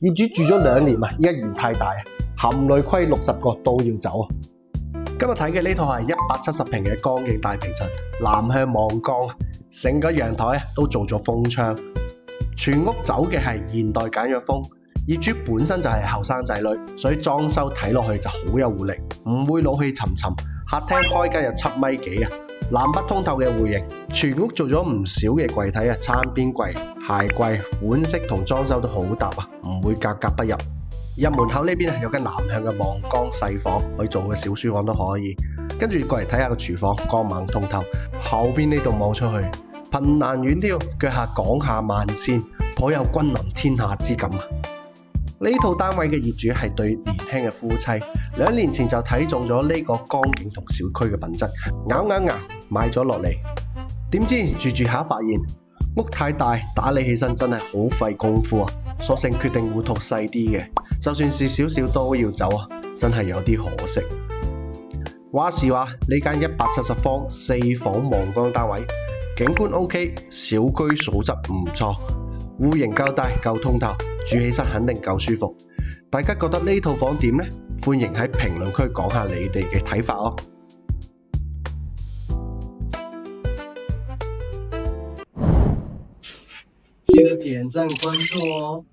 業主住咗2年啊，依家嫌太大，含累虧60個都要走啊！今日睇嘅呢套係170平嘅江景大平層，南向望江，成個陽台都做咗風窗。全屋走嘅係現代簡約風，業主本身就係後生仔女，所以裝修睇落去就好有活力，唔會老氣沉沉。客廳開間有7米幾啊，南北通透嘅戶型，全屋做咗唔少嘅櫃體啊，餐邊櫃、鞋櫃，款式同裝修都好搭啊，唔會格格不入。入門口呢邊有間南向嘅望江細房，可以做個小書房都可以。跟住過嚟睇下個廚房，光猛通透。後邊呢度望出去，憑欄遠眺，腳下港下萬千，頗有君臨天下之感啊！呢套單位嘅業主係對年輕嘅夫妻，2年前就睇中咗呢個江景同小區嘅品質，咬買咗落嚟。點知住下發現屋太大，打理起身真係好費功夫啊！索性決定戶套細啲嘅，就算是少少都要走啊！真係有啲可惜。話時話呢間170方4房望江單位，景觀 OK， 小區素質唔錯，戶型夠大夠通透，住起身肯定夠舒服。大家覺得呢套房點呢？歡迎喺評論區講下你哋嘅睇法哦！記得點讚關注哦！